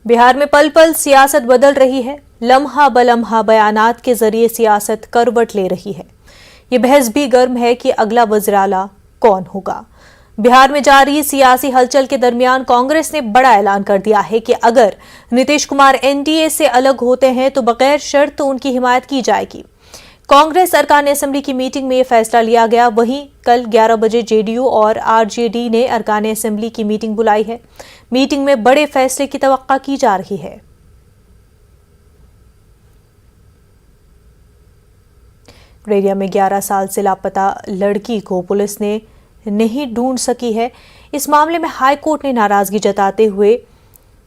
बिहार में पल पल सियासत बदल रही है। लम्हा बलम्हा बयानात के जरिए सियासत करवट ले रही है। ये बहस भी गर्म है कि अगला वज़ीर-ए-आला कौन होगा। बिहार में जारी सियासी हलचल के दरमियान कांग्रेस ने बड़ा ऐलान कर दिया है कि अगर नीतीश कुमार एनडीए से अलग होते हैं तो बगैर शर्त उनकी हिमायत की जाएगी। कांग्रेस अरकान असेंबली की मीटिंग में यह फैसला लिया गया। वहीं कल 11 बजे जेडीयू और आरजेडी ने अरकान असेंबली की मीटिंग बुलाई है। मीटिंग में बड़े फैसले की तवक्का की जा रही है। ग्रेडिया में 11 साल से लापता लड़की को पुलिस ने नहीं ढूंढ सकी है। इस मामले में हाईकोर्ट ने नाराजगी जताते हुए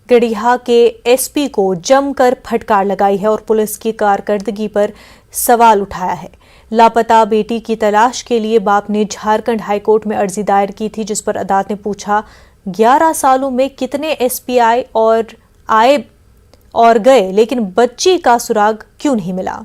गढ़िया के एसपी को जमकर फटकार लगाई है और पुलिस की कारकर्दगी पर सवाल उठाया है। लापता बेटी की तलाश के लिए बाप ने झारखंड हाईकोर्ट में अर्जी दायर की थी, जिस पर अदालत ने पूछा 11 सालों में कितने एसपीआई और आए और गए, लेकिन बच्ची का सुराग क्यों नहीं मिला।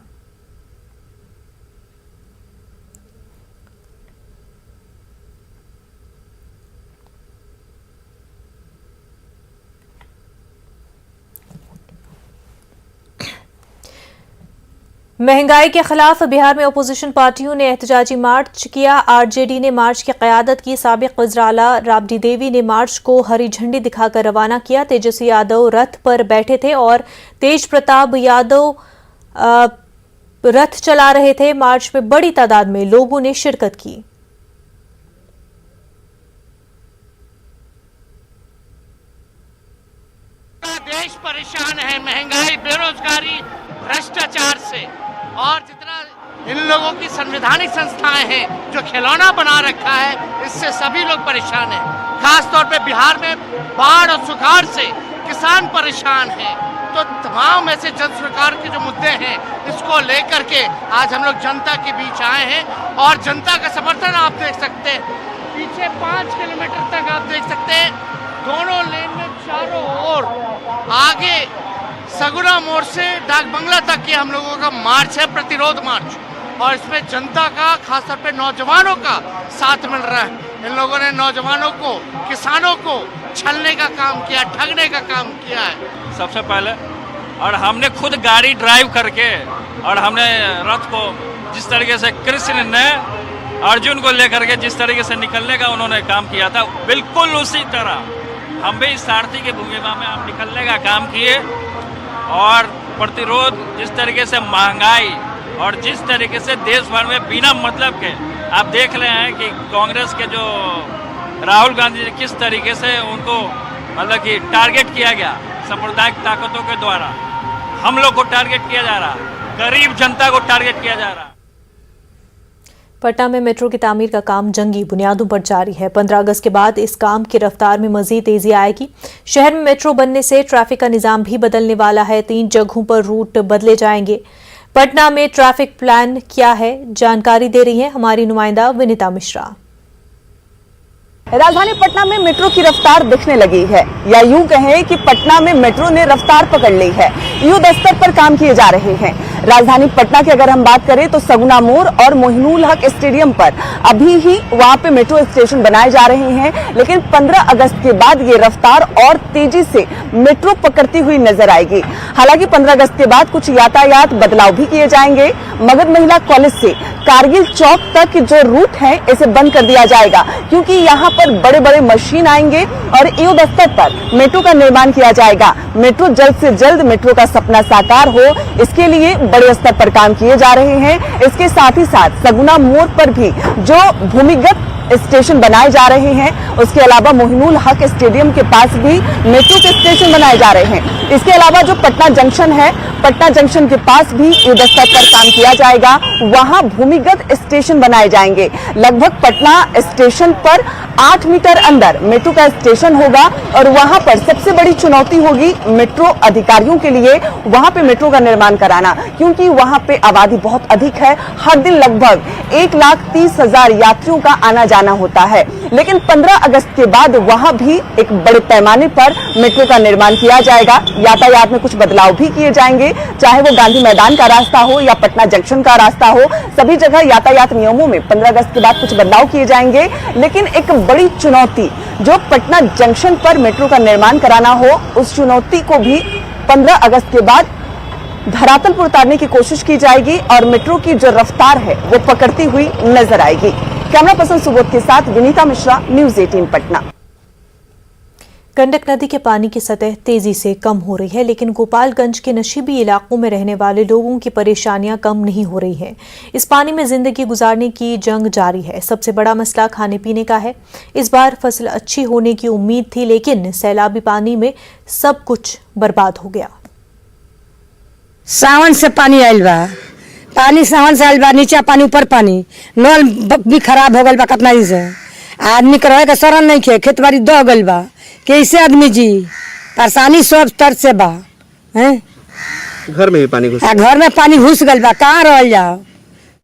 महंगाई के खिलाफ बिहार में अपोजिशन पार्टियों ने एहतजाजी मार्च किया। आरजेडी ने मार्च की क़यादत की। साबिक़ वज़ीर-ए-आला राबड़ी देवी ने मार्च को हरी झंडी दिखाकर रवाना किया। तेजस्वी यादव रथ पर बैठे थे और तेज प्रताप यादव रथ चला रहे थे। मार्च में बड़ी तादाद में लोगों ने शिरकत की। देश परेशान है महंगाई, बेरोजगारी, भ्रष्टाचार से, और जितना इन लोगों की संवैधानिक संस्थाएं हैं जो खिलौना बना रखा है, इससे सभी लोग परेशान हैं। खास तौर पे बिहार में बाढ़ और सुखाड़ से किसान परेशान हैं। तो तमाम ऐसे जन सरकार के जो मुद्दे हैं, इसको लेकर के आज हम लोग जनता के बीच आए हैं और जनता का समर्थन आप देख सकते हैं। पीछे 5 किलोमीटर तक आप देख सकते हैं, दोनों लेन में चारों ओर, आगे सगुना मोड़ से डाक बंगला तक के हम लोगों का मार्च है, प्रतिरोध मार्च, और इसमें जनता का, खासतौर पे नौजवानों का साथ मिल रहा है। इन लोगों ने नौजवानों को, किसानों को छलने का काम किया, ठगने का काम किया है सबसे पहले। और हमने खुद गाड़ी ड्राइव करके, और हमने रथ को जिस तरीके से कृष्ण ने अर्जुन को लेकर के जिस तरीके से निकलने का उन्होंने काम किया था, बिल्कुल उसी तरह हम भी इस सारथी की भूमिका में हम निकलने का काम किए। और प्रतिरोध, जिस तरीके से महंगाई और जिस तरीके से देश भर में बिना मतलब के आप देख रहे हैं कि कांग्रेस के जो राहुल गांधी जी किस तरीके से उनको मतलब कि टारगेट किया गया सांप्रदायिक ताकतों के द्वारा, हम लोग को टारगेट किया जा रहा, गरीब जनता को टारगेट किया जा रहा। पटना में मेट्रो की तामीर का काम जंगी बुनियादों पर जारी है। 15 अगस्त के बाद इस काम की रफ्तार में मजीद तेजी आएगी। शहर में मेट्रो बनने से ट्रैफिक का निजाम भी बदलने वाला है। 3 जगहों पर रूट बदले जाएंगे। पटना में ट्रैफिक प्लान क्या है, जानकारी दे रही है हमारी नुमाइंदा विनीता मिश्रा। राजधानी पटना में मेट्रो की रफ्तार दिखने लगी है, या यूं कहें कि पटना में मेट्रो ने रफ्तार पकड़ ली है। युद्ध स्तर पर काम किए जा रहे हैं। राजधानी पटना की अगर हम बात करें तो सगुना मोड़ और मोहिनुल हक स्टेडियम पर अभी ही वहां पे मेट्रो स्टेशन बनाए जा रहे हैं, लेकिन 15 अगस्त के बाद ये रफ्तार और तेजी से मेट्रो पकड़ती हुई नजर आएगी। हालांकि 15 अगस्त के बाद कुछ यातायात बदलाव भी किए जाएंगे। मगध महिला कॉलेज से कारगिल चौक तक जो रूट है इसे बंद कर दिया जाएगा, क्योंकि यहाँ पर बड़े बड़े मशीन आएंगे और युद्ध स्तर पर मेट्रो का निर्माण किया जाएगा। मेट्रो जल्द से जल्द मेट्रो का सपना साकार हो, इसके लिए बड़े स्तर पर काम किए जा रहे हैं। इसके साथ ही साथ सगुना मोड़ पर भी जो भूमिगत स्टेशन बनाए जा रहे हैं, उसके अलावा मोहिनुल हक स्टेडियम के पास भी मेट्रो के स्टेशन बनाए जा रहे हैं। इसके अलावा जो पटना जंक्शन है, पटना जंक्शन के पास भी युद्ध स्तर पर काम किया जाएगा। वहां भूमिगत स्टेशन बनाए जाएंगे। लगभग पटना स्टेशन पर 8 मीटर अंदर मेट्रो का स्टेशन होगा और वहां पर सबसे बड़ी चुनौती होगी मेट्रो अधिकारियों के लिए वहां पे मेट्रो का निर्माण कराना, क्योंकि वहां पे आबादी बहुत अधिक है। हर दिन लगभग 1,30,000 यात्रियों का आना जाना जाना होता है। लेकिन 15 अगस्त के बाद वहां भी एक बड़े पैमाने पर मेट्रो का निर्माण किया जाएगा। यातायात में कुछ बदलाव भी किए जाएंगे, चाहे वो गांधी मैदान का रास्ता हो या पटना जंक्शन का रास्ता हो, सभी जगह यातायात नियमों में 15 अगस्त के बाद कुछ बदलाव किए जाएंगे। लेकिन एक बड़ी चुनौती जो पटना जंक्शन पर मेट्रो का निर्माण कराना हो, उस चुनौती को भी 15 अगस्त के बाद धरातल पर उतारने की कोशिश की जाएगी और मेट्रो की जो रफ्तार है वो पकड़ती हुई नजर आएगी। कैमरा पर्सन सुबोध के साथ विनीता मिश्रा, न्यूज़ 18 पटना। गंडक नदी के पानी की सतह तेजी से कम हो रही है, लेकिन गोपालगंज के नशीबी इलाकों में रहने वाले लोगों की परेशानियां कम नहीं हो रही हैं। इस पानी में जिंदगी गुजारने की जंग जारी है। सबसे बड़ा मसला खाने पीने का है। इस बार फसल अच्छी होने की उम्मीद थी, लेकिन सैलाबी पानी में सब कुछ बर्बाद हो गया। सावन से पानी आयल बा, पानी सावन से आयल बा, नीचा पानी ऊपर पानी, नल भी खराब हो गल बा कितना दिन से। आदमी के रहे के शरण नहीं खे, खेत बाड़ी दह गल बा, कैसे आदमी जी परेशानी सब तरह से बा। हैं घर में भी पानी घुस घर में पानी घुस गल बा, कहाँ रह जाओ।